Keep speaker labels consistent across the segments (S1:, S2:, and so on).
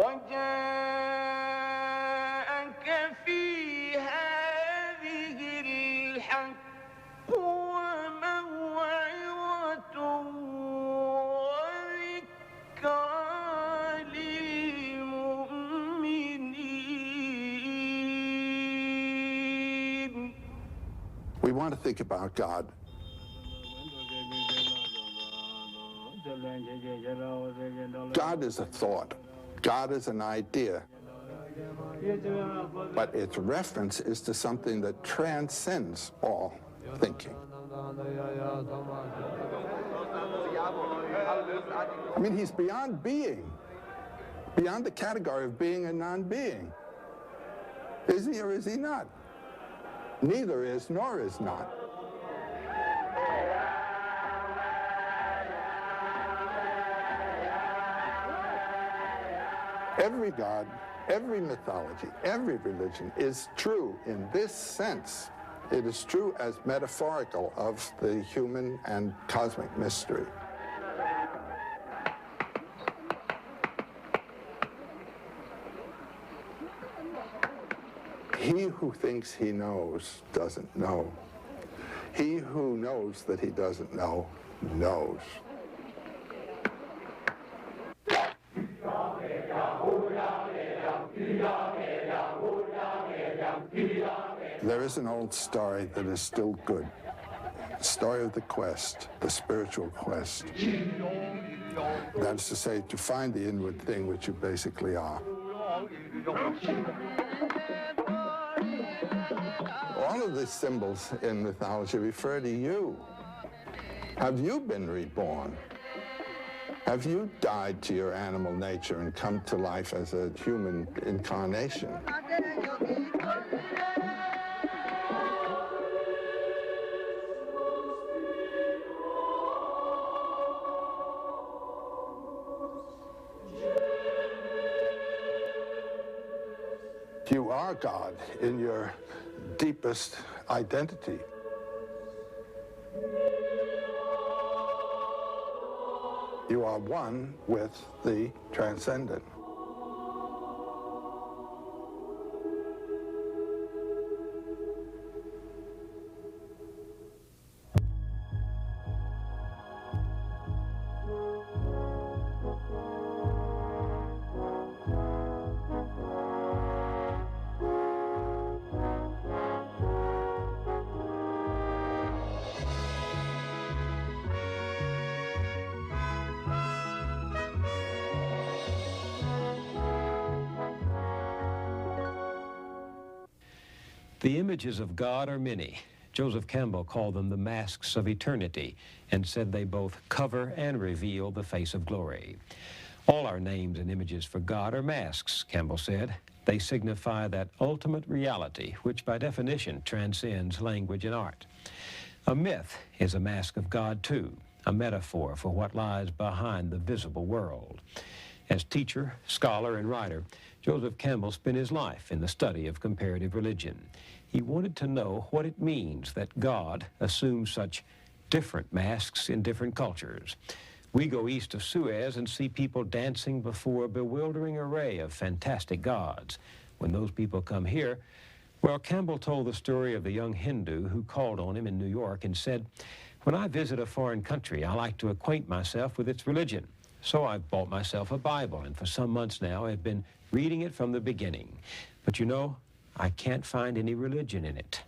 S1: وجاءك في هذه الحق وموعظة وذكرى للمؤمنين.
S2: We want to think about God. God is a thought. God is an idea. But its reference is to something that transcends all thinking. I mean, he's beyond being, beyond the category of being and non-being. Is he or is he not? Neither is nor is not. Every God, every mythology, every religion is true in this sense. It is true as metaphorical of the human and cosmic mystery. He who thinks he knows doesn't know. He who knows that he doesn't know, knows. There is an old story that is still good. The story of the quest, the spiritual quest. That is to say, to find the inward thing which you basically are. All of these symbols in mythology refer to you. Have you been reborn? Have you died to your animal nature and come to life as a human incarnation? You are God in your deepest identity. You are one with the transcendent.
S3: The images of God are many. Joseph Campbell called them the masks of eternity and said they both cover and reveal the face of glory. All our names and images for God are masks, Campbell said. They signify that ultimate reality, which by definition transcends language and art. A myth is a mask of God too, a metaphor for what lies behind the visible world. As teacher, scholar, and writer, Joseph Campbell spent his life in the study of comparative religion. He wanted to know what it means that God assumes such different masks in different cultures. We go east of Suez and see people dancing before a bewildering array of fantastic gods. When those people come here, well, Campbell told the story of the young Hindu who called on him in New York and said, "When I visit a foreign country, I like to acquaint myself with its religion. So I've bought myself a Bible, and for some months now I've been reading it from the beginning. But you know, I can't find any religion in it."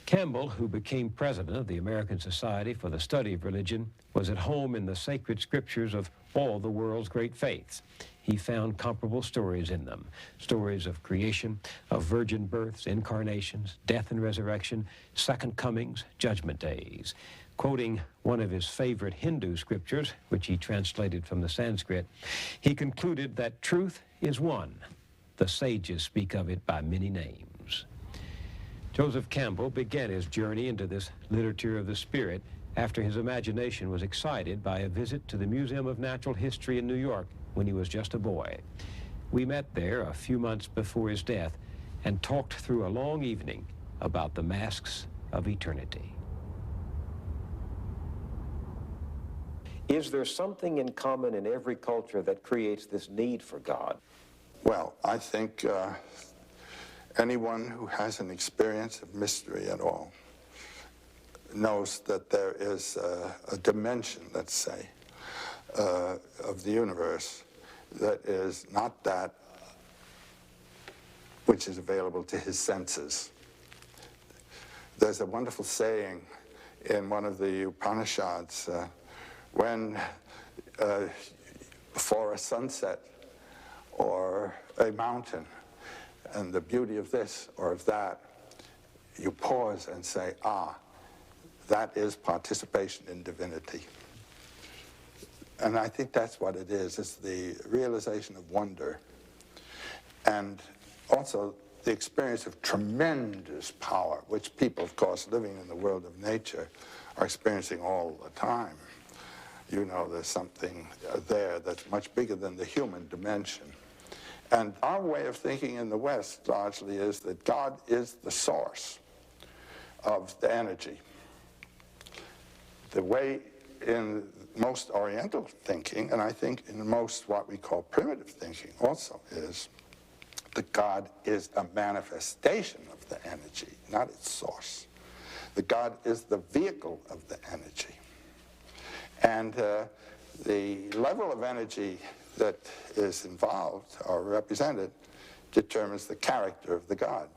S3: Campbell, who became president of the American Society for the Study of Religion, was at home in the sacred scriptures of all the world's great faiths. He found comparable stories in them, stories of creation, of virgin births, incarnations, death and resurrection, second comings, judgment days. Quoting one of his favorite Hindu scriptures, which he translated from the Sanskrit, he concluded that truth is one. The sages speak of it by many names. Joseph Campbell began his journey into this literature of the spirit after his imagination was excited by a visit to the Museum of Natural History in New York when he was just a boy. We met there a few months before his death and talked through a long evening about the masks of eternity. Is there something in common in every culture that creates this need for God?
S2: Well, I think anyone who has an experience of mystery at all knows that there is a dimension, let's say, of the universe that is not that which is available to his senses. There's a wonderful saying in one of the Upanishads, when before a sunset or a mountain, and the beauty of this or of that, you pause and say, ah, that is participation in divinity. And I think that's what it is. It's the realization of wonder. And also the experience of tremendous power, which people, of course, living in the world of nature, are experiencing all the time. You know, there's something there that's much bigger than the human dimension. And our way of thinking in the West largely is that God is the source of the energy. The way in most Oriental thinking, and I think in most what we call primitive thinking also, is that God is a manifestation of the energy, not its source. That God is the vehicle of the energy. And the level of energy that is involved or represented determines the character of the God.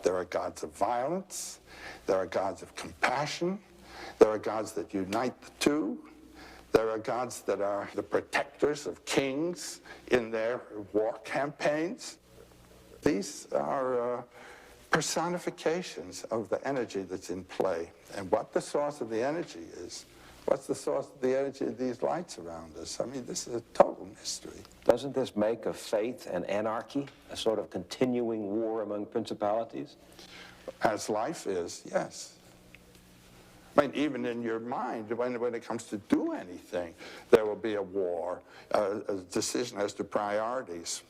S2: There are gods of violence, there are gods of compassion, there are gods that unite the two, there are gods that are the protectors of kings in their war campaigns. These are personifications of the energy that's in play. And what the source of the energy is, what's the source of the energy of these lights around us? I mean, this is a total mystery.
S3: Doesn't this make of faith and anarchy a sort of continuing war among principalities?
S2: As life is, yes. I mean, even in your mind, when it comes to do anything, there will be a war, a decision as to priorities,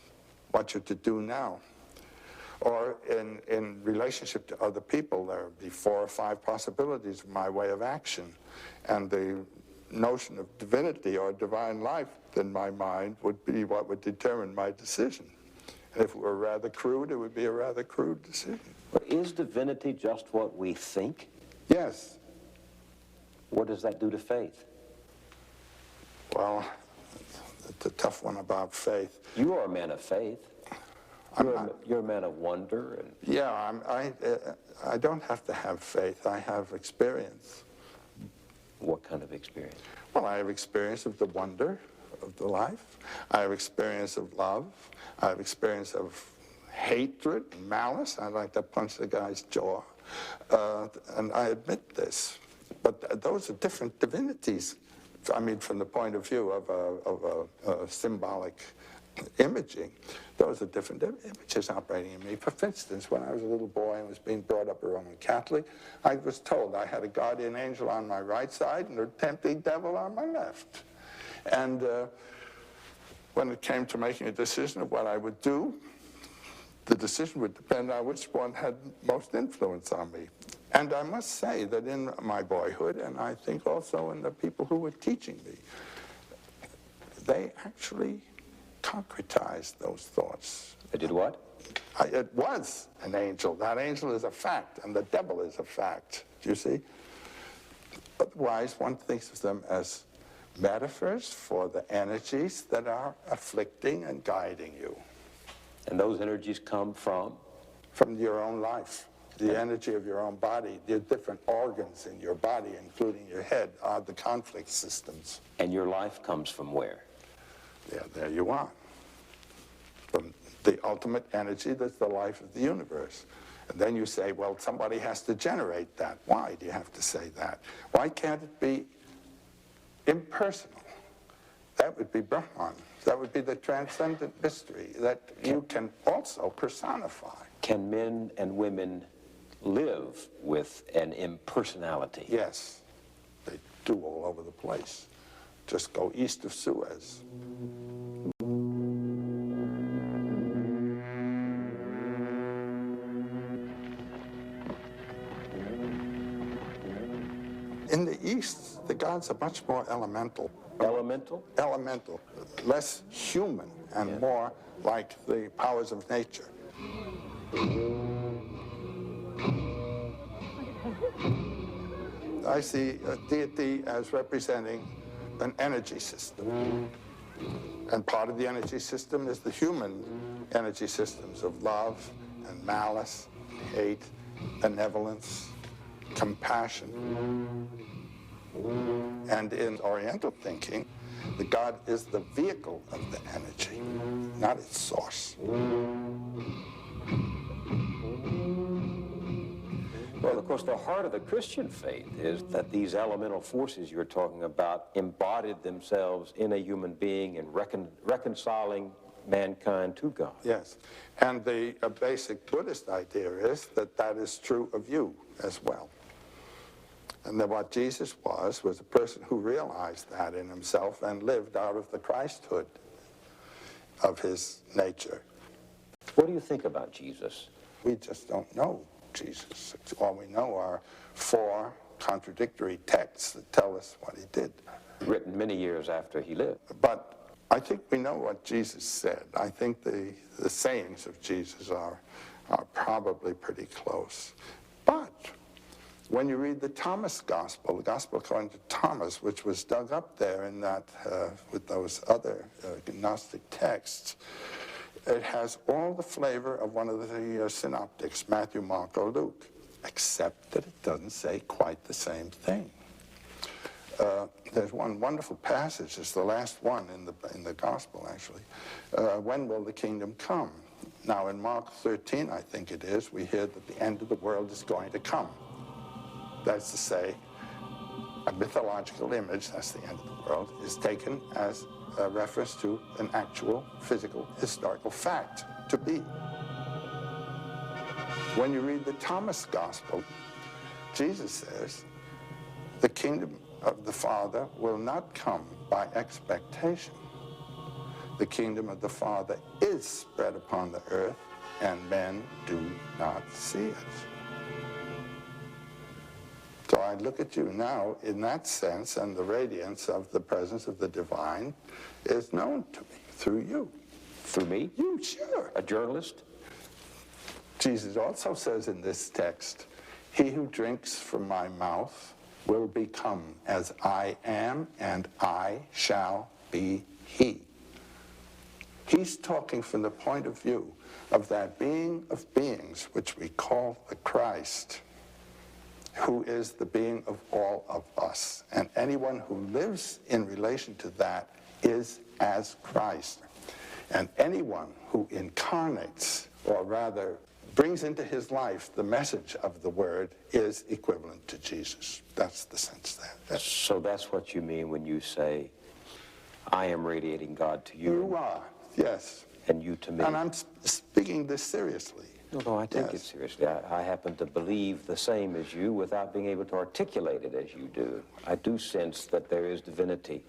S2: what you're to do now. Or in relationship to other people, there will be 4 or 5 possibilities of my way of action. And the notion of divinity or divine life in my mind would be what would determine my decision. And if it were rather crude, it would be a rather crude decision.
S3: But is divinity just what we think?
S2: Yes.
S3: What does that do to faith?
S2: Well, it's a tough one about faith.
S3: You are a man of faith. You're a man of wonder. And
S2: yeah, I don't have to have faith. I have experience.
S3: what kind of experience?
S2: Well, I have experience of the wonder of the life. I have experience of love. I have experience of hatred and malice. I'd like to punch the guy's jaw. And I admit this. But those are different divinities. I mean, from the point of view of a symbolic imaging, those are different images operating in me. For instance, when I was a little boy and was being brought up a Roman Catholic, I was told I had a guardian angel on my right side and a tempting devil on my left. And when it came to making a decision of what I would do, the decision would depend on which one had most influence on me. And I must say that in my boyhood, and I think also in the people who were teaching me, they actually concretized those thoughts.
S3: They did what?
S2: It was an angel. That angel is a fact, and the devil is a fact. Do you see? Otherwise, one thinks of them as metaphors for the energies that are afflicting and guiding you.
S3: And those energies come from?
S2: From your own life. The energy of your own body. The different organs in your body, including your head, are the conflict systems.
S3: And your life comes from where?
S2: Yeah, there you are. From the ultimate energy that's the life of the universe. And then you say, well, somebody has to generate that. Why do you have to say that? Why can't it be impersonal? That would be Brahman. That would be the transcendent mystery that you can also personify.
S3: Can men and women live with an impersonality?
S2: Yes, they do all over the place. Just go east of Suez. In the East, the God's a much more elemental.
S4: Elemental?
S2: Elemental, less human and more like the powers of nature. I see a deity as representing an energy system. And part of the energy system is the human energy systems of love and malice, hate, benevolence, compassion. And in Oriental thinking, the God is the vehicle of the energy, not its source.
S4: Well, of course, the heart of the Christian faith is that these elemental forces you're talking about embodied themselves in a human being and reconciling mankind to God.
S2: Yes, and the basic Buddhist idea is that that is true of you as well. And that what Jesus was a person who realized that in himself and lived out of the Christhood of his nature.
S4: What do you think about Jesus?
S2: We just don't know Jesus. All we know are 4 contradictory texts that tell us what he did.
S4: Written many years after he lived.
S2: But I think we know what Jesus said. I think the sayings of Jesus are probably pretty close. But when you read the Thomas Gospel, the Gospel according to Thomas, which was dug up there in that, with those other Gnostic texts, it has all the flavor of one of the synoptics, Matthew, Mark, or Luke, except that it doesn't say quite the same thing. There's one wonderful passage, it's the last one in the Gospel, actually. When will the kingdom come? Now, in Mark 13, I think it is, we hear that the end of the world is going to come. That's to say, a mythological image, that's the end of the world, is taken as a reference to an actual physical historical fact to be. When you read the Thomas Gospel, Jesus says, the kingdom of the Father will not come by expectation. The kingdom of the Father is spread upon the earth, and men do not see it. So I look at you now in that sense, and the radiance of the presence of the divine is known to me through you.
S4: Through me?
S2: You, sure.
S4: A journalist?
S2: Jesus also says in this text, he who drinks from my mouth will become as I am, and I shall be he. He's talking from the point of view of that being of beings, which we call the Christ, who is the being of all of us. And anyone who lives in relation to that is as Christ. And anyone who incarnates, or rather brings into his life the message of the word, is equivalent to Jesus. That's the sense there.
S4: So that's what you mean when you say, I am radiating God to you.
S2: You are, yes.
S4: And you to me.
S2: And I'm speaking this seriously.
S4: No, I take it seriously. I happen to believe the same as you without being able to articulate it as you do. I do sense that there is divinity.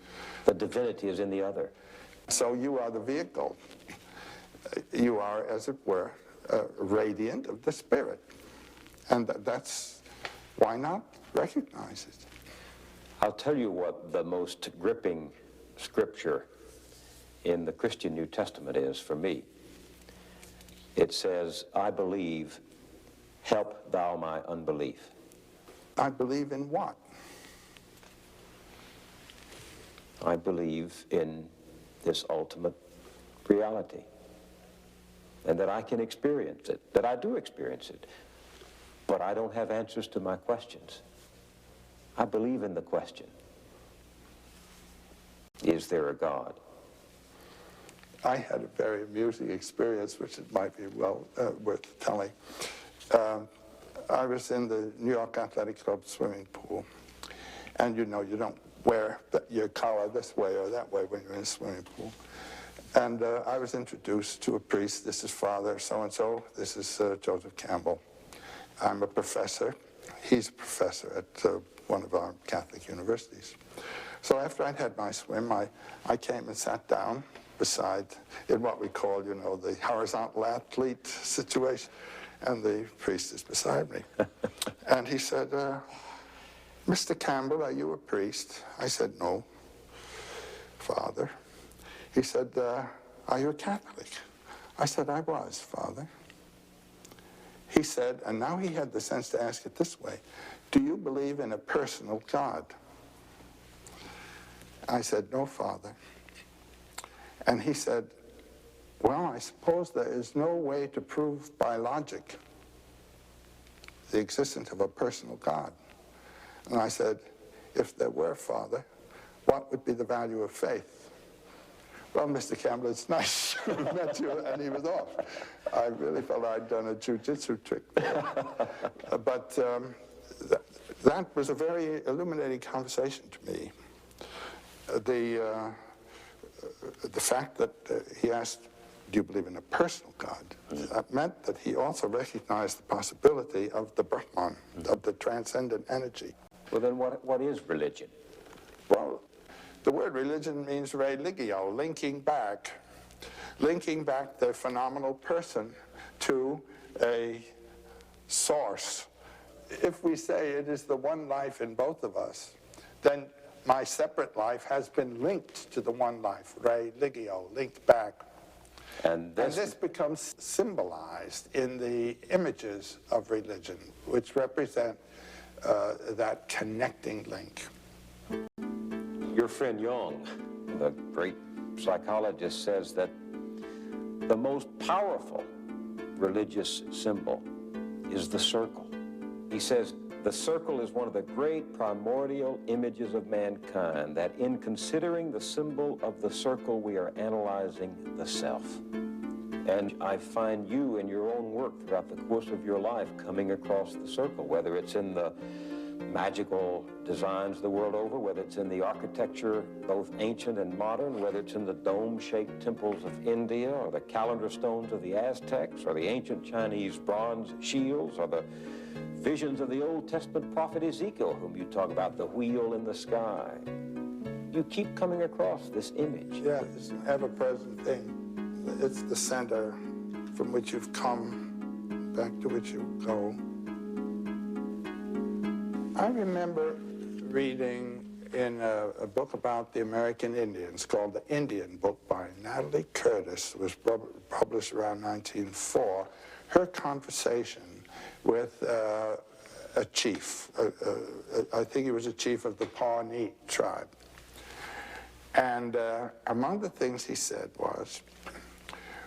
S4: The divinity is in the other.
S2: So you are the vehicle. You are, as it were, radiant of the Spirit. And that's, why not recognize it?
S4: I'll tell you what the most gripping scripture in the Christian New Testament is for me. It says, I believe, help thou my unbelief.
S2: I believe in what?
S4: I believe in this ultimate reality, and that I can experience it, that I do experience it, but I don't have answers to my questions. I believe in the question, is there a God?
S2: I had a very amusing experience, which it might be well worth telling. I was in the New York Athletic Club swimming pool, and you know you don't wear your collar this way or that way when you're in a swimming pool. And I was introduced to a priest. This is Father so-and-so. This is Joseph Campbell. I'm a professor. He's a professor at one of our Catholic universities. So after I'd had my swim, I came and sat down beside, in what we call, you know, the horizontal athlete situation. And the priest is beside me. And he said, Mr. Campbell, are you a priest? I said, no, Father. He said, are you a Catholic? I said, I was, Father. He said, and now he had the sense to ask it this way, do you believe in a personal God? I said, no, Father. And he said, well, I suppose there is no way to prove by logic the existence of a personal God. And I said, if there were, Father, what would be the value of faith? Well, Mr. Campbell, it's nice to have met you, and he was off. I really felt I'd done a jiu-jitsu trick there. But that was a very illuminating conversation to me. The fact that he asked, do you believe in a personal God? That meant that he also recognized the possibility of the Brahman, of the transcendent energy.
S4: Well, then what is religion?
S2: Well, the word religion means religio, linking back the phenomenal person to a source. If we say it is the one life in both of us, then my separate life has been linked to the one life, religio, linked back. And this becomes symbolized in the images of religion, which represent that connecting link.
S4: Your friend Jung, the great psychologist, says that the most powerful religious symbol is the circle. He says the circle is one of the great primordial images of mankind, that in considering the symbol of the circle, we are analyzing the self. And I find you in your own work throughout the course of your life coming across the circle, whether it's in the magical designs the world over, whether it's in the architecture, both ancient and modern, whether it's in the dome-shaped temples of India, or the calendar stones of the Aztecs, or the ancient Chinese bronze shields, or the visions of the Old Testament prophet Ezekiel, whom you talk about, the wheel in the sky. You keep coming across this image.
S2: Yeah, it's an ever-present thing. It's the center from which you've come, back to which you go. I remember reading in a book about the American Indians called The Indian Book by Natalie Curtis. It was published around 1904. Her conversation with a chief. I think he was a chief of the Pawnee tribe. And among the things he said was,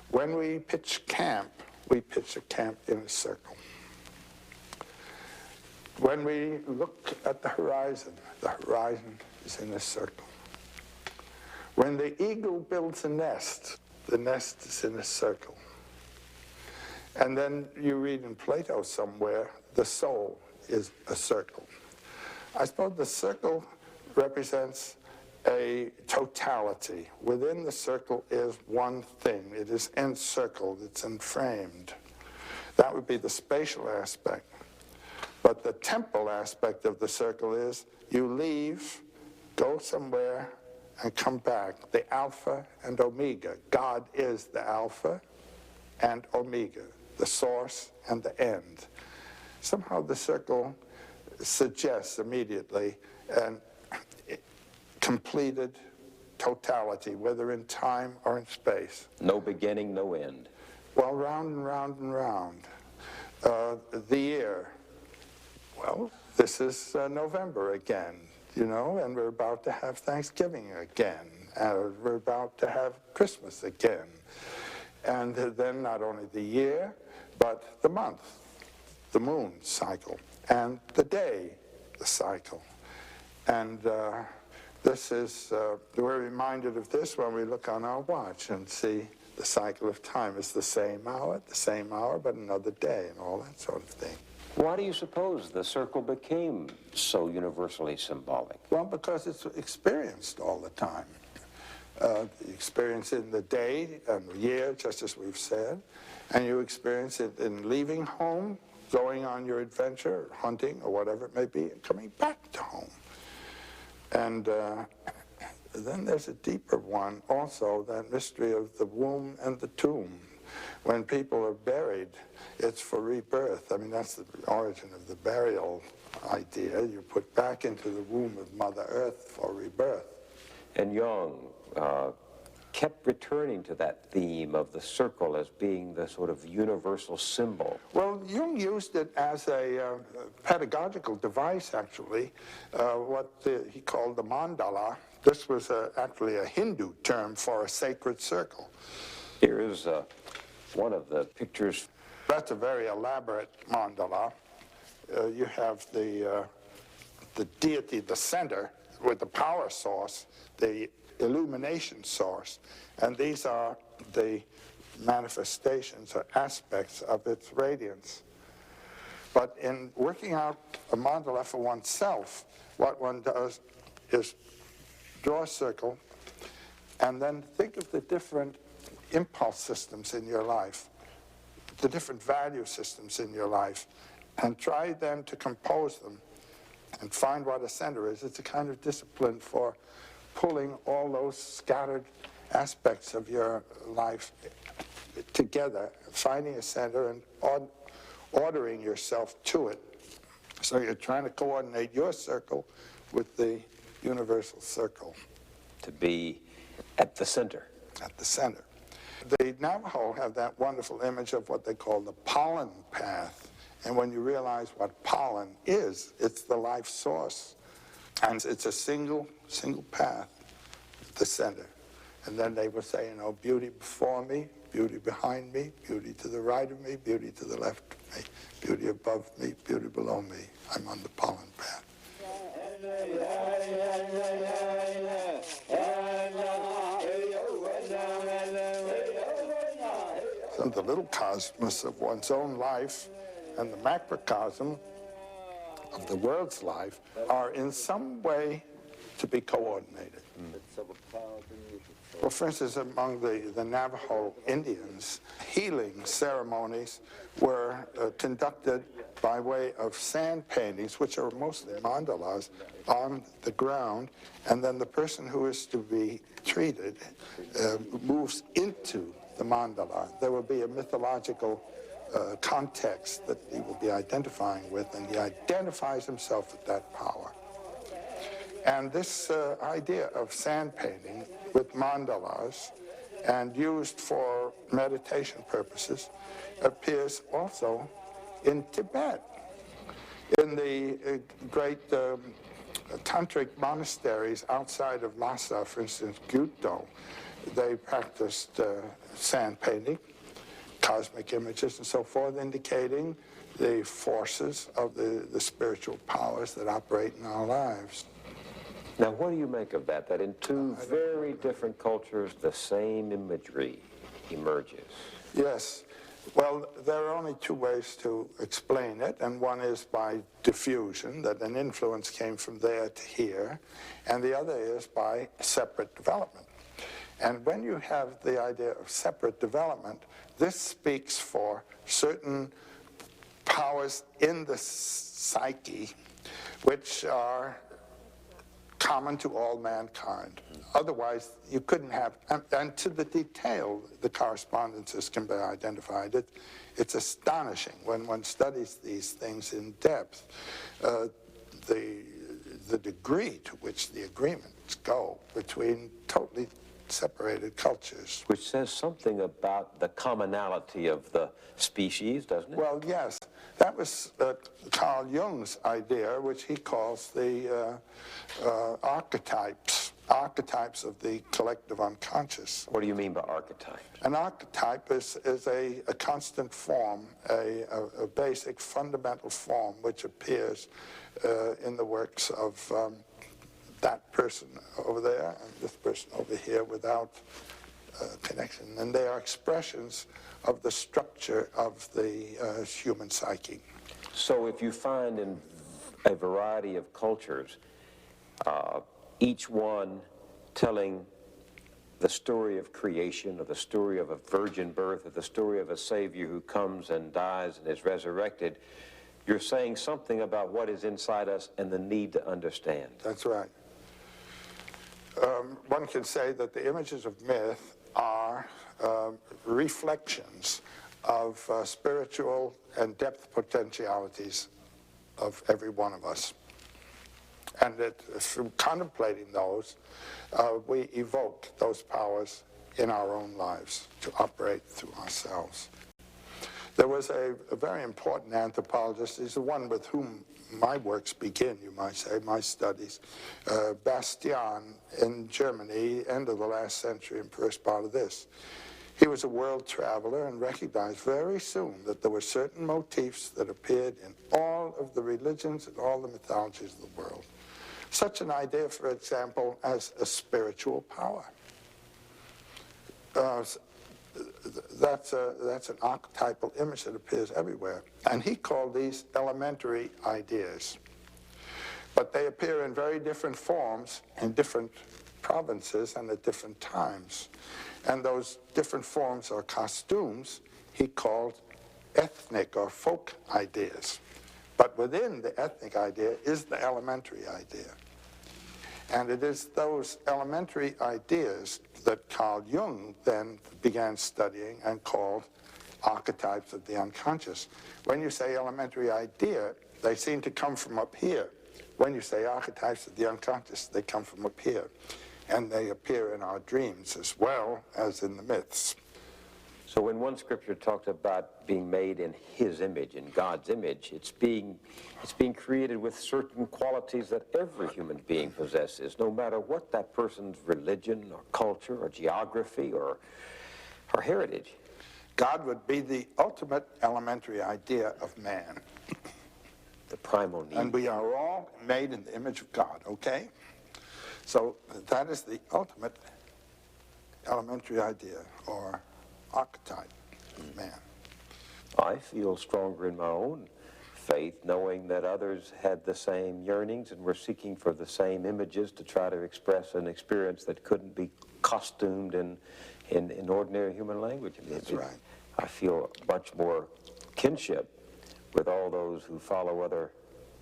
S2: when we pitch camp, we pitch a camp in a circle. When we look at the horizon is in a circle. When the eagle builds a nest, the nest is in a circle. And then you read in Plato somewhere, the soul is a circle. I suppose the circle represents a totality. Within the circle is one thing. It is encircled, it's enframed. That would be the spatial aspect. But the temporal aspect of the circle is you leave, go somewhere, and come back. The Alpha and Omega. God is the Alpha and Omega, the source and the end. Somehow the circle suggests immediately an completed totality, whether in time or in space.
S4: No beginning, no end.
S2: Well, round and round and round. The year. Well, this is November again, you know, and we're about to have Thanksgiving again. We're about to have Christmas again. And then not only the year, but the month, the moon cycle, and the day, the cycle. And this is, we're reminded of this when we look on our watch and see the cycle of time. It's the same hour, but another day, and all that sort of thing.
S4: Why do you suppose the circle became so universally symbolic?
S2: Well, because it's experienced all the time. You experience it in the day and the year, just as we've said, and you experience it in leaving home, going on your adventure, hunting, or whatever it may be, and coming back to home. And then there's a deeper one also, that mystery of the womb and the tomb. when people are buried, it's for rebirth. I mean, that's the origin of the burial idea. You're put back into the womb of Mother Earth for rebirth.
S4: And Jung kept returning to that theme of the circle as being the sort of universal symbol.
S2: Well, Jung used it as a pedagogical device, actually, what he called the mandala. This was actually a Hindu term for a sacred circle.
S4: Here is one of the pictures.
S2: That's a very elaborate mandala. You have the deity, the center, with the power source, the illumination source, and these are the manifestations or aspects of its radiance. But in working out a mandala for oneself, what one does is draw a circle and then think of the different impulse systems in your life, the different value systems in your life, and try then to compose them and find what a center is. It's a kind of discipline for pulling all those scattered aspects of your life together, finding a center and ordering yourself to it. So you're trying to coordinate your circle with the universal circle.
S4: To be at the center.
S2: At the center. The Navajo have that wonderful image of what they call the pollen path. And when you realize what pollen is, it's the life source. And it's a single path, the center. And then they would say, you know, beauty before me, beauty behind me, beauty to the right of me, beauty to the left of me, beauty above me, beauty below me. I'm on the pollen path. So the little cosmos of one's own life and the macrocosm of the world's life are in some way to be coordinated. Well, for instance, among the Navajo Indians, healing ceremonies were conducted by way of sand paintings, which are mostly mandalas, on the ground, and then the person who is to be treated moves into the mandala. There will be a mythological context that he will be identifying with, and he identifies himself with that power. And this idea of sand painting with mandalas and used for meditation purposes appears also in Tibet. In the great tantric monasteries outside of Lhasa, for instance, Gyuto, they practiced sand painting, cosmic images and so forth, indicating the forces of the spiritual powers that operate in our lives.
S4: Now, what do you make of that, that in two very different cultures, the same imagery emerges?
S2: Yes. Well, there are only two ways to explain it, and one is by diffusion, that an influence came from there to here, and the other is by separate development. And when you have the idea of separate development, this speaks for certain powers in the psyche which are common to all mankind. Otherwise, you couldn't have, and to the detail, the correspondences can be identified. It's astonishing when one studies these things in depth, the degree to which the agreements go between totally separated cultures.
S4: Which says something about the commonality of the species, doesn't it?
S2: Well, yes. That was Carl Jung's idea, which he calls the archetypes of the collective unconscious.
S4: What do you mean by archetype?
S2: An archetype is a constant form, a basic fundamental form which appears in the works of that person over there and this person over here without connection. And they are expressions of the structure of the human psyche.
S4: So if you find in a variety of cultures, each one telling the story of creation, or the story of a virgin birth, or the story of a Savior who comes and dies and is resurrected, you're saying something about what is inside us and the need to understand.
S2: That's right. One can say that the images of myth are reflections of spiritual and depth potentialities of every one of us. And that through contemplating those, we evoke those powers in our own lives to operate through ourselves. There was a very important anthropologist, he's the one with whom my works begin, you might say, my studies, Bastian in Germany, end of the last century and first part of this. He was a world traveler and recognized very soon that there were certain motifs that appeared in all of the religions and all the mythologies of the world. Such an idea, for example, as a spiritual power. That's an archetypal image that appears everywhere. And he called these elementary ideas. But they appear in very different forms in different provinces and at different times. And those different forms or costumes he called ethnic or folk ideas. But within the ethnic idea is the elementary idea. And it is those elementary ideas that Carl Jung then began studying and called archetypes of the unconscious. When you say elementary idea, they seem to come from up here. When you say archetypes of the unconscious, they come from up here. And they appear in our dreams as well as in the myths.
S4: So when one scripture talks about being made in his image, in God's image, it's being created with certain qualities that every human being possesses, no matter what that person's religion or culture or geography or heritage.
S2: God would be the ultimate elementary idea of man.
S4: The primal need.
S2: And we are all made in the image of God, okay? So that is the ultimate elementary idea or archetype of man.
S4: I feel stronger in my own faith, knowing that others had the same yearnings and were seeking for the same images to try to express an experience that couldn't be costumed in ordinary human language.
S2: That's right.
S4: I feel much more kinship with all those who follow other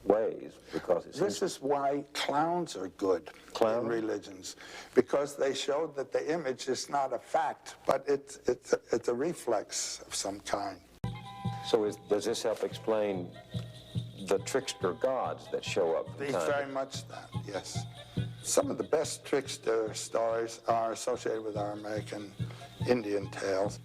S4: ways, because
S2: this is why clowns are good in religions, because they show that the image is not a fact, but it's a reflex of some kind.
S4: So does this help explain the trickster gods that show up?
S2: Very much that, yes. Some of the best trickster stories are associated with our American Indian tales.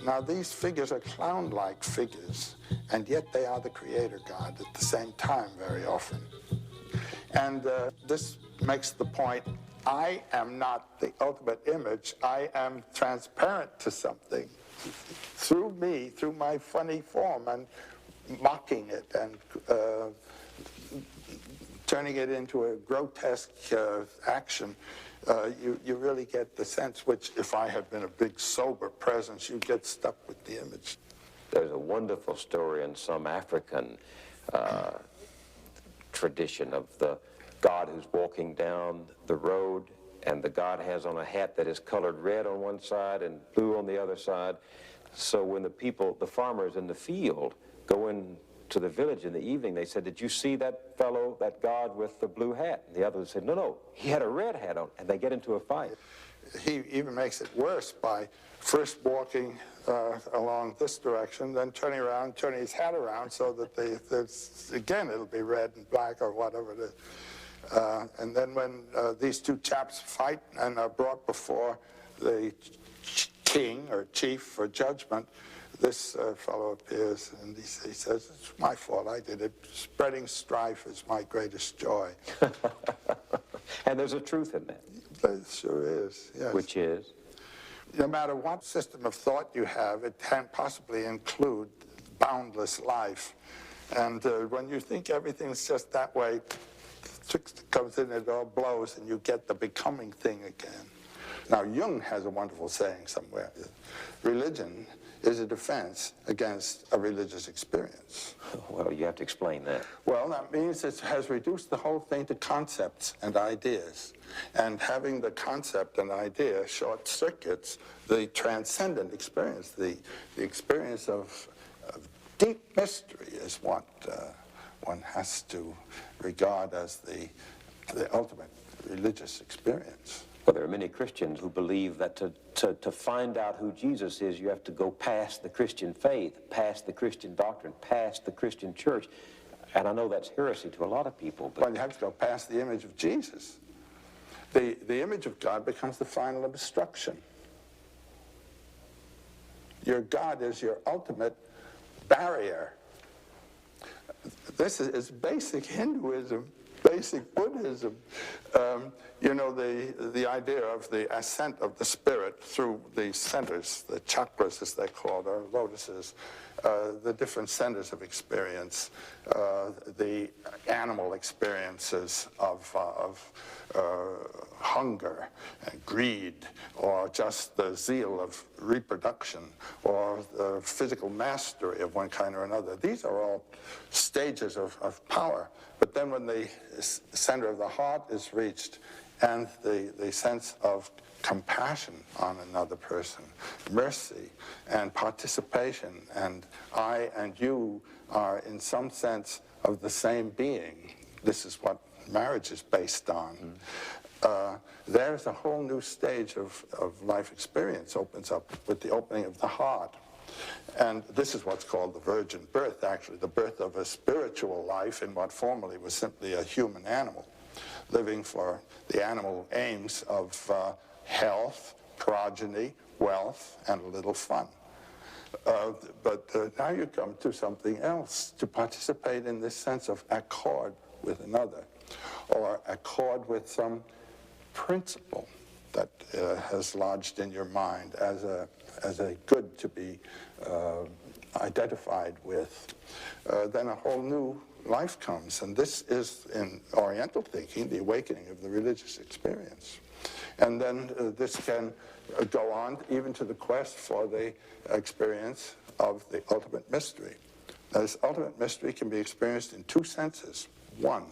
S2: Now, these figures are clown-like figures, and yet they are the creator god at the same time very often. And this makes the point, I am not the ultimate image. I am transparent to something through me, through my funny form, and mocking it and turning it into a grotesque action. You really get the sense, which if I had been a big sober presence, you get stuck with the image.
S4: There's a wonderful story in some African tradition of the god who's walking down the road, and the god has on a hat that is colored red on one side and blue on the other side. So when the farmers in the field, go into the village in the evening, they said, "Did you see that fellow, that god with the blue hat?" And the others said, "No, he had a red hat on," and they get into a fight.
S2: He even makes it worse by first walking along this direction, then turning around, turning his hat around so that again, it'll be red and black or whatever it is. And then when these two chaps fight and are brought before the king or chief for judgment, this fellow appears and he says, "It's my fault, I did it. Spreading strife is my greatest joy."
S4: And there's a truth in that.
S2: There sure is, yes.
S4: Which is?
S2: No matter what system of thought you have, it can't possibly include boundless life. And when you think everything's just that way, trickster comes in, it all blows, and you get the becoming thing again. Now, Jung has a wonderful saying somewhere. Religion is a defense against a religious experience.
S4: Well, you have to explain that.
S2: Well, that means it has reduced the whole thing to concepts and ideas. And having the concept and idea short circuits the transcendent experience. The experience of deep mystery is what one has to regard as the ultimate religious experience.
S4: Well, there are many Christians who believe that to find out who Jesus is, you have to go past the Christian faith, past the Christian doctrine, past the Christian church. And I know that's heresy to a lot of people. But
S2: Well, you have to go past the image of Jesus. The image of God becomes the final obstruction. Your God is your ultimate barrier. This is basic Hinduism, basic Buddhism. You know, the idea of the ascent of the spirit through the centers, the chakras as they're called, or lotuses, the different centers of experience, the animal experiences of hunger and greed, or just the zeal of reproduction, or the physical mastery of one kind or another. These are all stages of power. But then when the center of the heart is reached, and the sense of compassion on another person, mercy and participation, and I and you are in some sense of the same being. This is what marriage is based on. There's a whole new stage of life experience opens up with the opening of the heart. And this is what's called the virgin birth, actually, the birth of a spiritual life in what formerly was simply a human animal, living for the animal aims of health, progeny, wealth, and a little fun. But now you come to something else, to participate in this sense of accord with another, or accord with some principle that has lodged in your mind as a good to be identified with. Then a whole new life comes, and this is, in Oriental thinking, the awakening of the religious experience. And then this can go on even to the quest for the experience of the ultimate mystery. Now, this ultimate mystery can be experienced in two senses. One,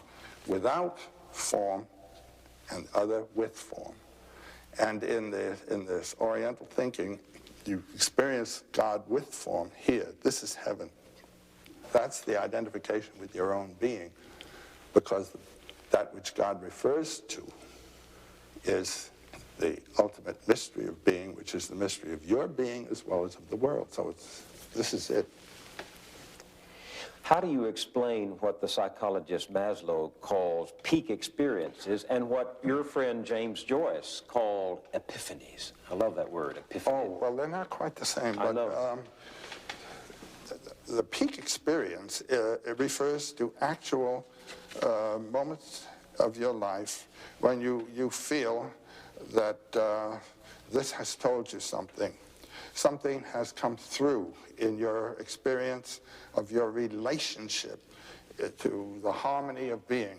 S2: without form, and the other with form. And in this Oriental thinking, you experience God with form here. This is heaven. That's the identification with your own being, because that which God refers to is the ultimate mystery of being, which is the mystery of your being as well as of the world. So this is it.
S4: how do you explain what the psychologist Maslow calls peak experiences and what your friend James Joyce called epiphanies? I love that word, epiphany.
S2: Oh, well, they're not quite the same.
S4: I know.
S2: The peak experience, it refers to actual moments of your life when you feel that this has told you something. Something has come through in your experience of your relationship to the harmony of being.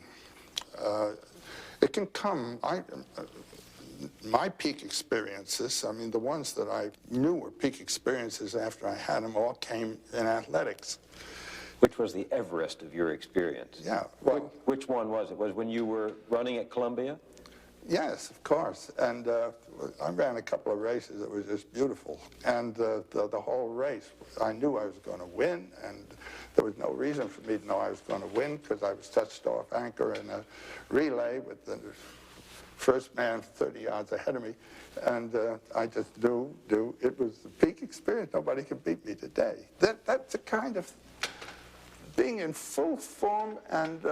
S2: It can come, my peak experiences, I mean, the ones that I knew were peak experiences after I had them all came in athletics.
S4: Which was the Everest of your experience?
S2: Yeah. Well,
S4: which one was it? Was when you were running at Columbia?
S2: yes, of course. And I ran a couple of races that were just beautiful. And the whole race, I knew I was going to win, and there was no reason for me to know I was going to win because I was touched off anchor in a relay with the first man 30 yards ahead of me. And I just knew it was the peak experience. Nobody can beat me today. That's the kind of being in full form and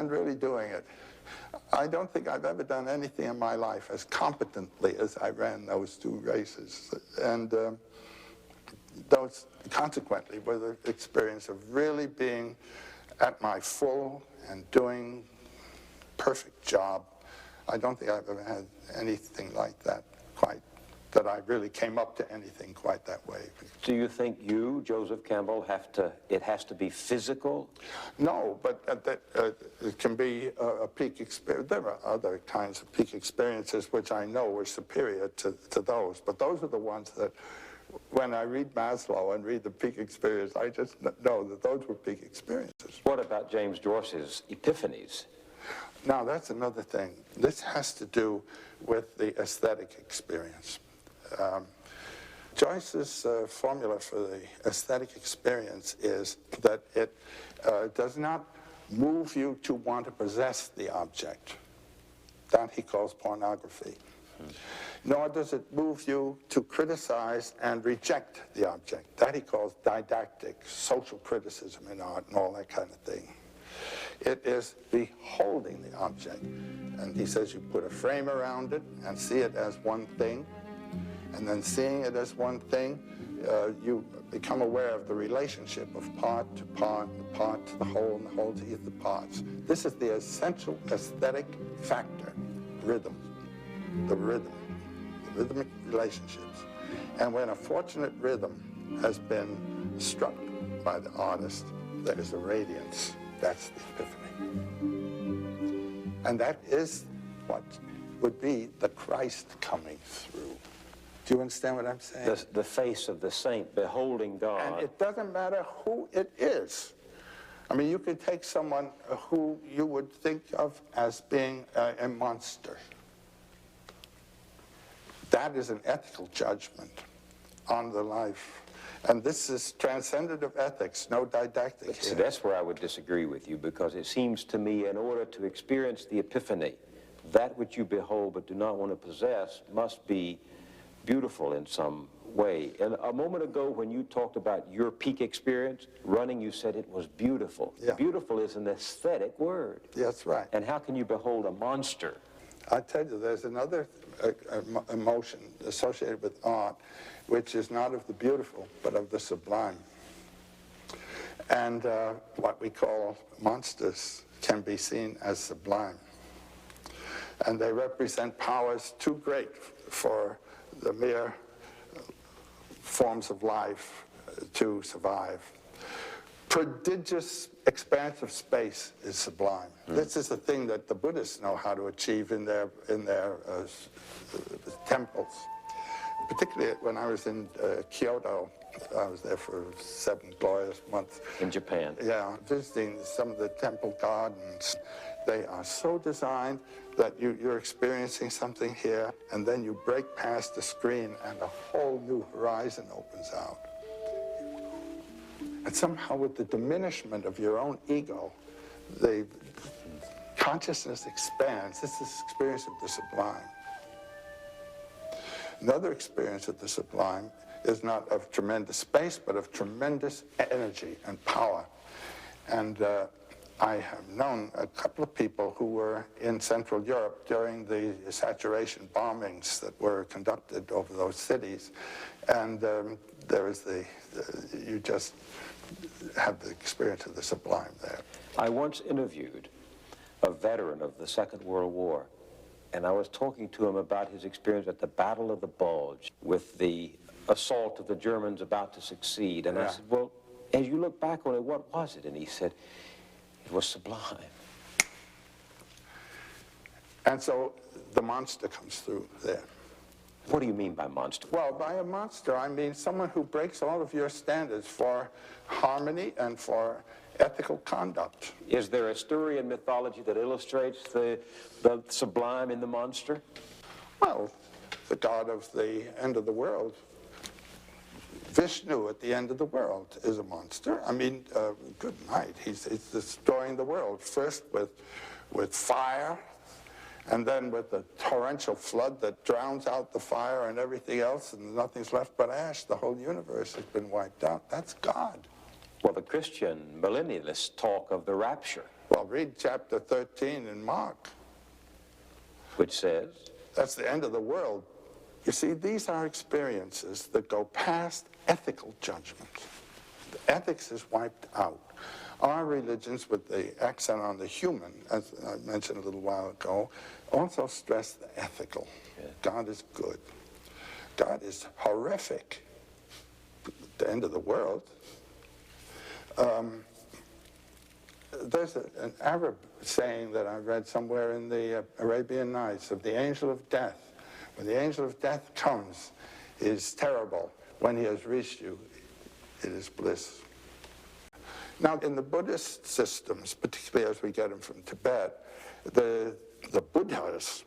S2: really doing it. I don't think I've ever done anything in my life as competently as I ran those two races. And those, consequently, were the experience of really being at my full and doing perfect job. I don't think I've ever had anything like that quite, that I really came up to anything quite that way.
S4: Do you think you, Joseph Campbell, it has to be physical?
S2: No, but it can be a peak experience. There are other kinds of peak experiences which I know were superior to those, but those are the ones that, when I read Maslow and read the peak experience, I just know that those were peak experiences.
S4: What about James Joyce's epiphanies?
S2: Now, that's another thing. This has to do with the aesthetic experience. Joyce's formula for the aesthetic experience is that it does not move you to want to possess the object. That he calls pornography. Nor does it move you to criticize and reject the object. That he calls didactic, social criticism in art and all that kind of thing. It is beholding the object. And he says you put a frame around it and see it as one thing. And then seeing it as one thing, you become aware of the relationship of part to part, the part to the whole, and the whole to the parts. This is the essential aesthetic factor, rhythm, the rhythmic relationships. And when a fortunate rhythm has been struck by the artist, there is a radiance. That's the epiphany. And that is what would be the Christ coming through. Do you understand what I'm saying?
S4: The face of the saint beholding God.
S2: And it doesn't matter who it is. I mean, you could take someone who you would think of as being a monster. That is an ethical judgment on the life. And this is transcendental ethics, no didactic
S4: So
S2: here.
S4: that's where I would disagree with you, because it seems to me in order to experience the epiphany, that which you behold but do not want to possess must be beautiful in some way. And a moment ago when you talked about your peak experience, running, you said it was beautiful.
S2: Yeah.
S4: Beautiful is an aesthetic word.
S2: That's right.
S4: And how can you behold a monster?
S2: I tell you, there's another emotion associated with art, which is not of the beautiful, but of the sublime. And what we call monsters can be seen as sublime. And they represent powers too great for the mere forms of life to survive. Prodigious expanse of space is sublime. This is the thing that the Buddhists know how to achieve in their temples. Particularly when I was in Kyoto, I was there for 7 glorious months.
S4: In Japan.
S2: Yeah, visiting some of the temple gardens. They are so designed that you're experiencing something here, and then you break past the screen and a whole new horizon opens out. And somehow with the diminishment of your own ego, the consciousness expands. This is the experience of the sublime. Another experience of the sublime is not of tremendous space, but of tremendous energy and power. And I have known a couple of people who were in Central Europe during the saturation bombings that were conducted over those cities. And there is you just have the experience of the sublime there.
S4: I once interviewed a veteran of the Second World War, and I was talking to him about his experience at the Battle of the Bulge with the assault of the Germans about to succeed. And I said, well, as you look back on it, what was it? And he said, it was sublime.
S2: And so the monster comes through there.
S4: What do you mean by monster?
S2: Well, by a monster, I mean someone who breaks all of your standards for harmony and for ethical conduct.
S4: Is there a story in mythology that illustrates the sublime in the monster?
S2: Well, the god of the end of the world, Vishnu at the end of the world, is a monster. I mean, good night. He's destroying the world, first with fire, and then with the torrential flood that drowns out the fire and everything else, and nothing's left but ash. The whole universe has been wiped out. That's God.
S4: Well, the Christian millennialists talk of the rapture.
S2: Well, read chapter 13 in Mark.
S4: Which says?
S2: That's the end of the world. You see, these are experiences that go past ethical judgment. The ethics is wiped out. Our religions, with the accent on the human, as I mentioned a little while ago, also stress the ethical. Yeah. God is good. God is horrific. The end of the world. There's an Arab saying that I read somewhere in the Arabian Nights of the angel of death. When the angel of death comes, it is terrible. When he has reached you, it is bliss. Now, in the Buddhist systems, particularly as we get them from Tibet, the Buddhas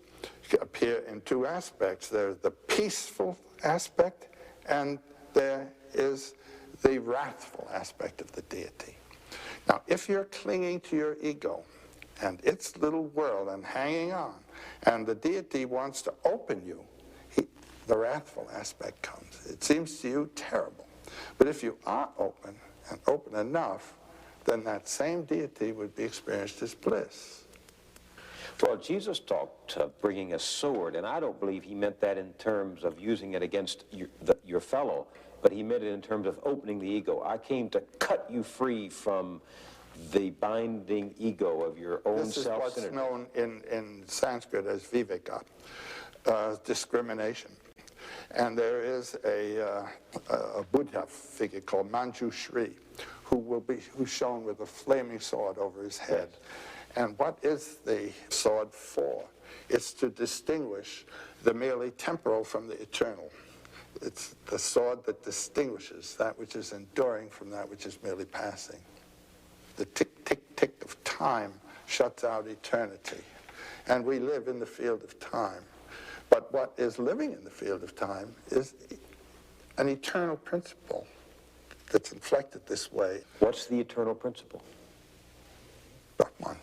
S2: appear in 2 aspects. There's the peaceful aspect, and there is the wrathful aspect of the deity. Now, if you're clinging to your ego and its little world and hanging on, and the deity wants to open you, the wrathful aspect comes. It seems to you terrible. But if you are open, and open enough, then that same deity would be experienced as bliss.
S4: Well, Jesus talked bringing a sword, and I don't believe he meant that in terms of using it against your fellow, but he meant it in terms of opening the ego. I came to cut you free from the binding ego of your own self-centeredness.
S2: This is what's known in Sanskrit as viveka, discrimination. And there is a Buddha figure called Manjushri, who's shown with a flaming sword over his head. And what is the sword for? It's to distinguish the merely temporal from the eternal. It's the sword that distinguishes that which is enduring from that which is merely passing. The tick, tick, tick of time shuts out eternity. And we live in the field of time. But what is living in the field of time is an eternal principle that's inflected this way.
S4: What's the eternal principle?
S2: Brahman.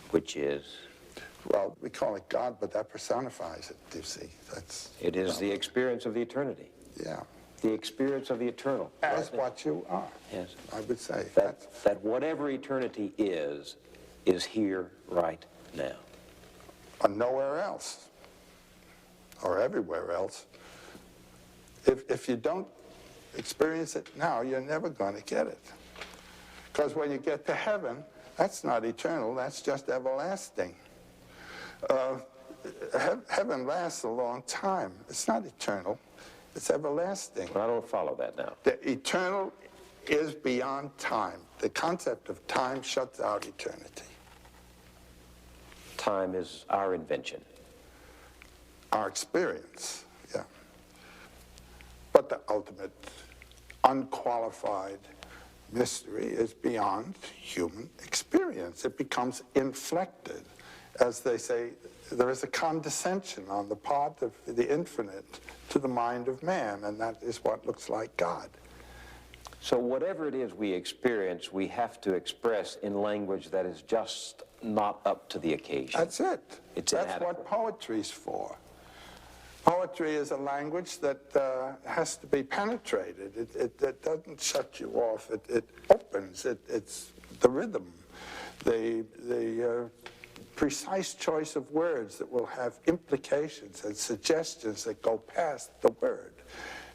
S4: Which is?
S2: Well, we call it God, but that personifies it, you see.
S4: It is the experience of the eternity.
S2: Yeah.
S4: The experience of the eternal.
S2: As what you are.
S4: Yes.
S2: I would say.
S4: That whatever eternity is here right now.
S2: Or nowhere else. Or everywhere else. If you don't experience it now, you're never going to get it. Because when you get to heaven, that's not eternal, that's just everlasting. Heaven lasts a long time. It's not eternal, it's everlasting.
S4: Well, I don't follow that now.
S2: The eternal is beyond time. The concept of time shuts out eternity.
S4: Time is our invention.
S2: Our experience, yeah. But the ultimate, unqualified mystery is beyond human experience. It becomes inflected. As they say, there is a condescension on the part of the infinite to the mind of man, and that is what looks like God.
S4: So whatever it is we experience, we have to express in language that is just not up to the occasion.
S2: That's it.
S4: It's
S2: That's
S4: inadequate.
S2: what poetry's for. Poetry is a language that has to be penetrated. It doesn't shut you off. It opens. It's the rhythm, the precise choice of words that will have implications and suggestions that go past the word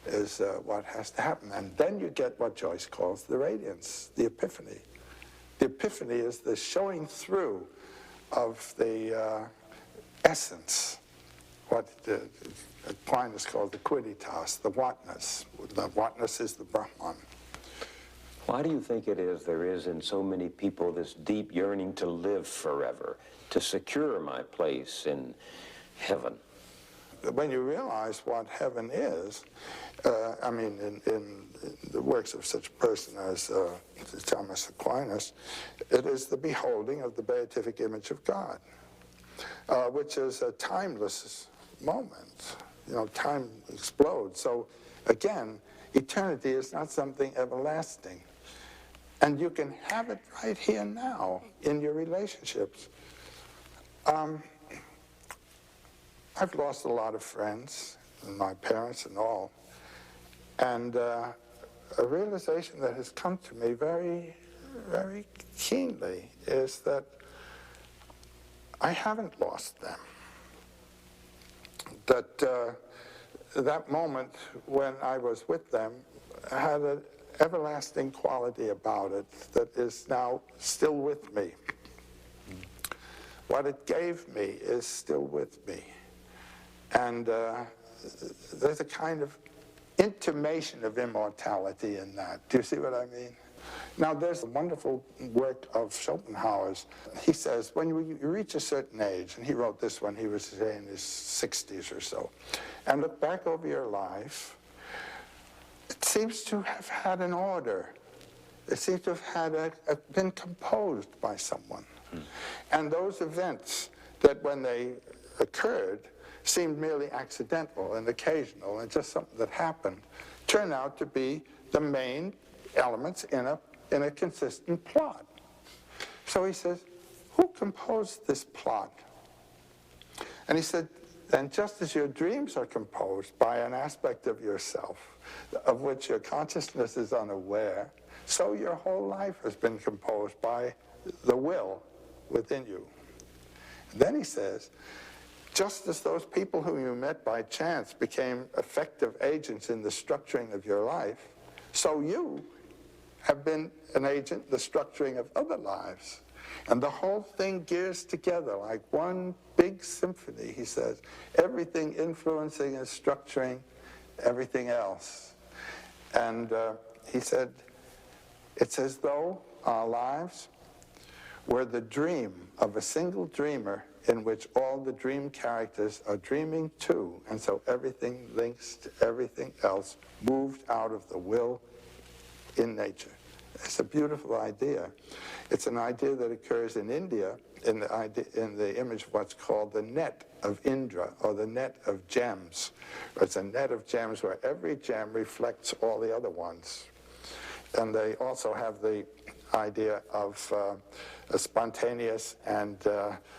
S2: is what has to happen. And then you get what Joyce calls the radiance, the epiphany. The epiphany is the showing through of the essence, what Aquinas called the quidditas, the whatness. The whatness is the Brahman.
S4: Why do you think it is there is in so many people this deep yearning to live forever, to secure my place in heaven?
S2: When you realize what heaven is, in the works of such a person as Thomas Aquinas, it is the beholding of the beatific image of God, which is a timeless moment. You know, time explodes. So, again, eternity is not something everlasting. And you can have it right here now in your relationships. I've lost a lot of friends, and my parents and all. And a realization that has come to me very, very keenly is that I haven't lost them. That moment when I was with them had an everlasting quality about it that is now still with me. What it gave me is still with me. And there's a kind of intimation of immortality in that. Do you see what I mean? Now, there's a wonderful work of Schopenhauer's. He says, when you reach a certain age, and he wrote this when he was, say, in his 60s or so, and look back over your life, it seems to have had an order. It seems to have had been composed by someone. And those events that, when they occurred, seemed merely accidental and occasional and just something that happened, turn out to be the main elements in a consistent plot. So he says, who composed this plot? And he said, and just as your dreams are composed by an aspect of yourself of which your consciousness is unaware, so your whole life has been composed by the will within you. And then he says, just as those people whom you met by chance became effective agents in the structuring of your life, so you have been an agent in the structuring of other lives. And the whole thing gears together like one big symphony, he says, everything influencing and structuring everything else. And he said, it's as though our lives were the dream of a single dreamer in which all the dream characters are dreaming too, and so everything links to everything else, moved out of the will in nature. It's a beautiful idea. It's an idea that occurs in India in the image of what's called the net of Indra, or the net of gems. It's a net of gems where every gem reflects all the other ones. And they also have the idea of a spontaneous and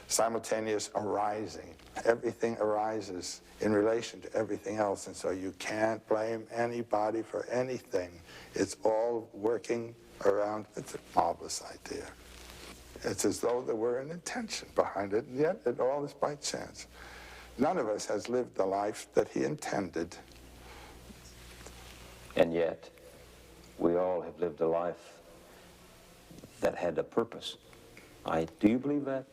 S2: simultaneous arising. Everything arises in relation to everything else, and so you can't blame anybody for anything. It's all working around. It's a marvelous idea. It's as though there were an intention behind it, and yet it all is by chance. None of us has lived the life that he intended.
S4: And yet, we all have lived a life that had a purpose. Do you believe that?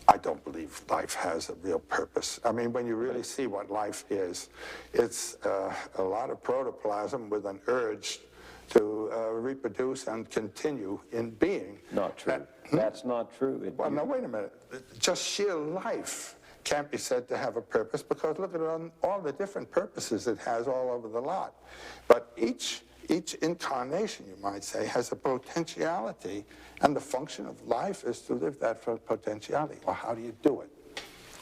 S2: I don't believe life has a real purpose. I mean, when you really see what life is, it's a lot of protoplasm with an urge to reproduce and continue in being.
S4: Not true. That's not true.
S2: Well, now, wait a minute. Just sheer life can't be said to have a purpose, because look at all the different purposes it has all over the lot. But each incarnation, you might say, has a potentiality, and the function of life is to live that potentiality. Well, how do you do it?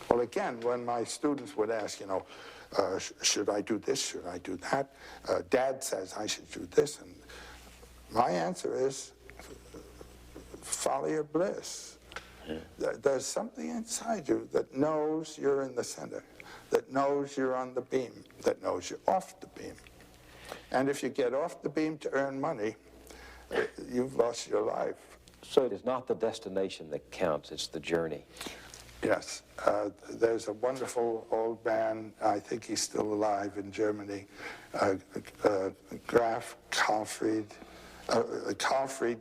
S2: Well, again, when my students would ask, you know, should I do this, should I do that? Dad says I should do this, and my answer is, follow your bliss. There's something inside you that knows you're in the center, that knows you're on the beam, that knows you're off the beam. And if you get off the beam to earn money, you've lost your life.
S4: So it is not the destination that counts, it's the journey.
S2: Yes. There's a wonderful old man, I think he's still alive in Germany, Karlfried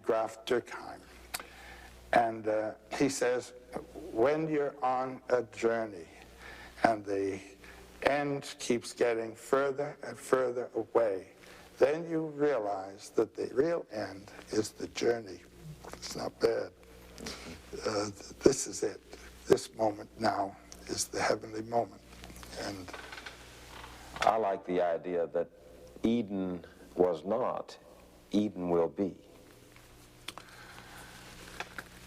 S2: Graf Dürkheim. And he says, when you're on a journey and the end keeps getting further and further away, then you realize that the real end is the journey. It's not bad. This is it. This moment now is the heavenly moment. And
S4: I like the idea that Eden was not, Eden will be.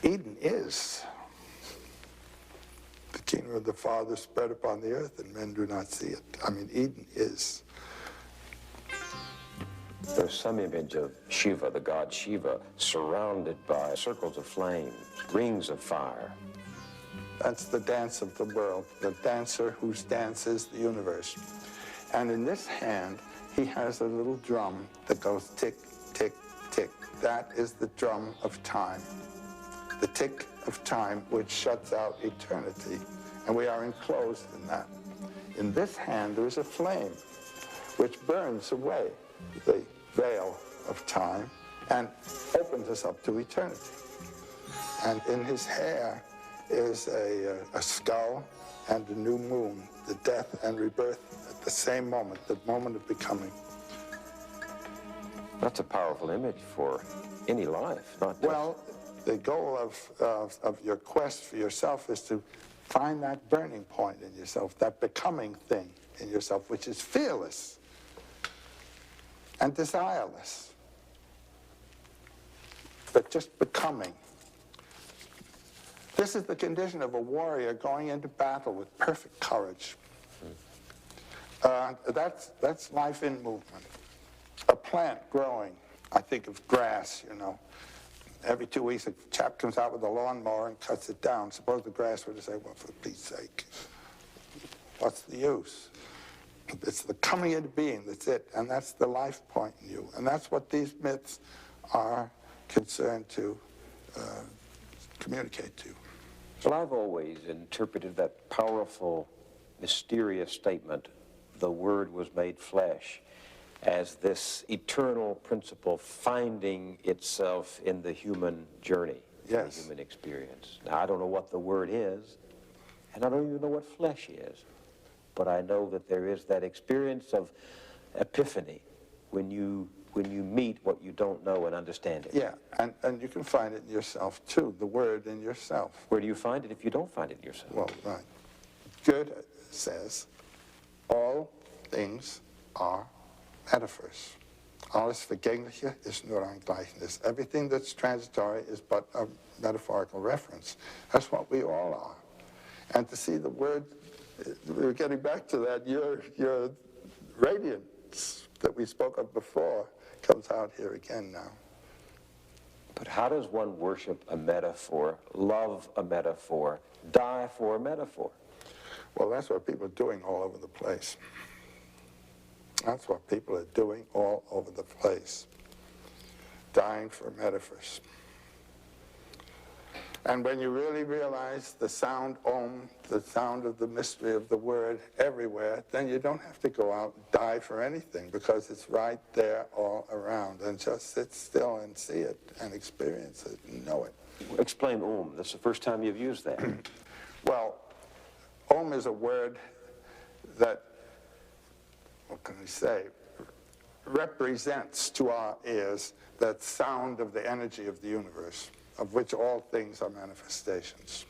S2: Eden is. The kingdom of the Father spread upon the earth, and men do not see it. I mean, Eden is.
S4: There's some image of Shiva, the god Shiva, surrounded by circles of flame, rings of fire.
S2: That's the dance of the world, the dancer whose dance is the universe. And in this hand, he has a little drum that goes tick, tick, tick. That is the drum of time, the tick of time which shuts out eternity. And we are enclosed in that. In this hand, there is a flame which burns away the veil of time and opens us up to eternity. And in his hair is a skull and a new moon, the death and rebirth at the same moment, the moment of becoming.
S4: That's a powerful image for any life, not just...
S2: Well, the goal of your quest for yourself is to find that burning point in yourself, that becoming thing in yourself, which is fearless and desireless, but just becoming. This is the condition of a warrior going into battle with perfect courage. That's life in movement. A plant growing, I think of grass, you know, Every 2 weeks, a chap comes out with a lawnmower and cuts it down. Suppose the grass were to say, well, for Pete's sake, what's the use? It's the coming into being, that's it. And that's the life point in you. And that's what these myths are concerned to communicate to you.
S4: Well, I've always interpreted that powerful, mysterious statement, the Word was made flesh, as this eternal principle finding itself in the human journey,
S2: Yes.
S4: the human experience. Now, I don't know what the Word is, and I don't even know what flesh is, but I know that there is that experience of epiphany when you meet what you don't know and understand it.
S2: Yeah, and you can find it in yourself too, the Word in yourself.
S4: Where do you find it if you don't find it in yourself?
S2: Well, right. Goethe says, all things are metaphors. Alles Vergängliche ist nur ein Gleichnis. Everything that's transitory is but a metaphorical reference. That's what we all are. And to see the Word, we're getting back to that, your radiance that we spoke of before comes out here again now.
S4: But how does one worship a metaphor, love a metaphor, die for a metaphor?
S2: Well, that's what people are doing all over the place. That's what people are doing all over the place. Dying for metaphors. And when you really realize the sound Om, the sound of the mystery of the Word everywhere, then you don't have to go out and die for anything, because it's right there all around. And just sit still and see it and experience it and know it.
S4: Explain Om. That's the first time you've used that.
S2: Well, Om is a word that, what can we say, represents to our ears that sound of the energy of the universe, of which all things are manifestations.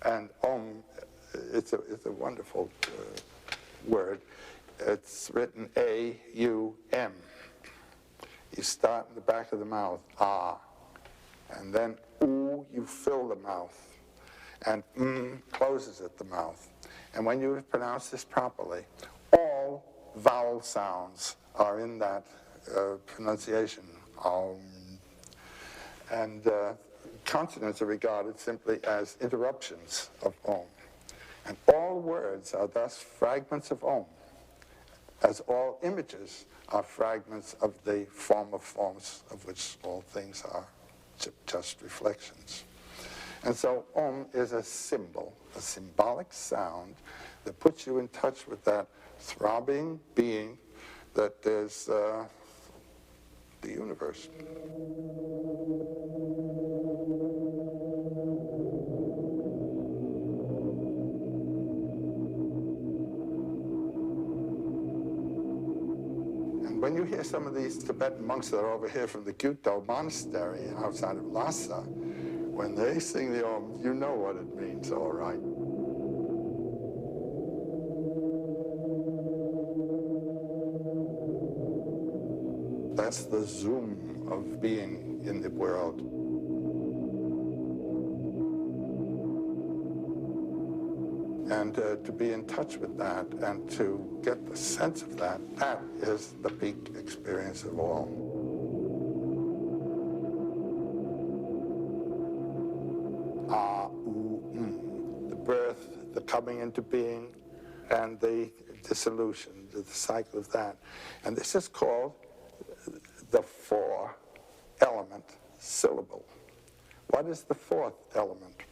S2: And Om, it's a wonderful word. It's written A-U-M. You start in the back of the mouth, ah, and then oo, you fill the mouth, and closes at the mouth. And when you pronounce this properly, all vowel sounds are in that pronunciation. And consonants are regarded simply as interruptions of Om. And all words are thus fragments of Om, as all images are fragments of the form of forms of which all things are just reflections. And so Om is a symbol, a symbolic sound that puts you in touch with that throbbing being that is the universe. And when you hear some of these Tibetan monks that are over here from the Gyuto monastery outside of Lhasa, when they sing the Om, you know what it means, all right. That's the zoom of being in the world. And to be in touch with that and to get the sense of that, that is the peak experience of all. The birth, the coming into being, and the dissolution, the cycle of that. And this is called the four-element syllable. What is the fourth element?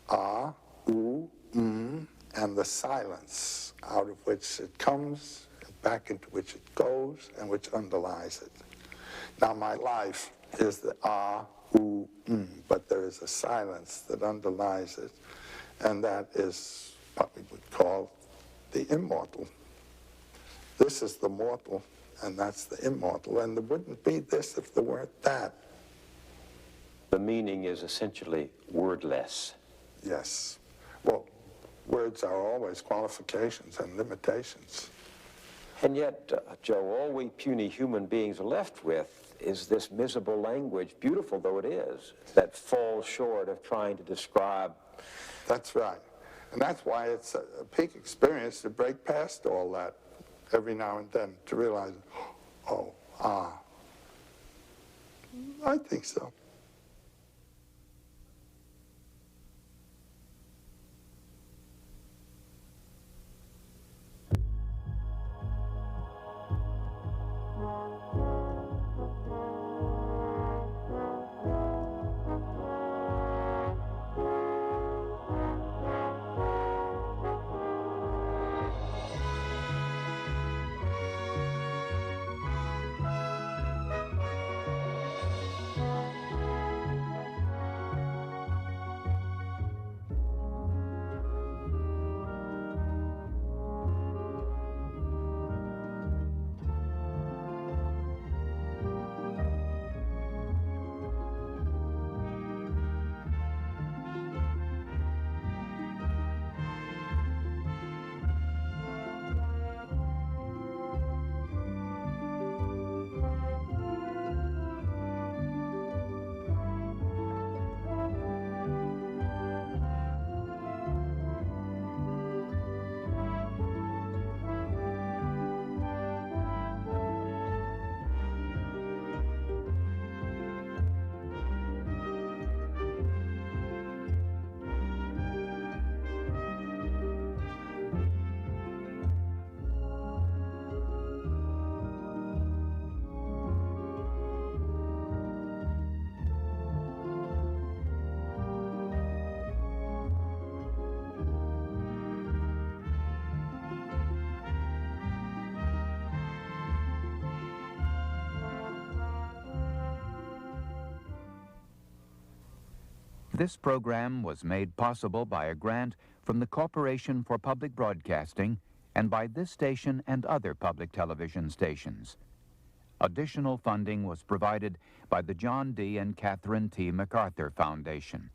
S2: Ah, oo, and the silence out of which it comes, and back into which it goes, and which underlies it. Now, my life is the ah, oo, but there is a silence that underlies it, and that is what we would call the immortal. This is the mortal, and that's the immortal, and there wouldn't be this if there weren't that.
S4: The meaning is essentially wordless.
S2: Yes. Well, words are always qualifications and limitations.
S4: And yet, Joe, all we puny human beings are left with is this miserable language, beautiful though it is, that falls short of trying to describe.
S2: That's right. And that's why it's a peak experience to break past all that every now and then, to realize, oh, ah. I think so.
S5: This program was made possible by a grant from the Corporation for Public Broadcasting and by this station and other public television stations. Additional funding was provided by the John D. and Catherine T. MacArthur Foundation.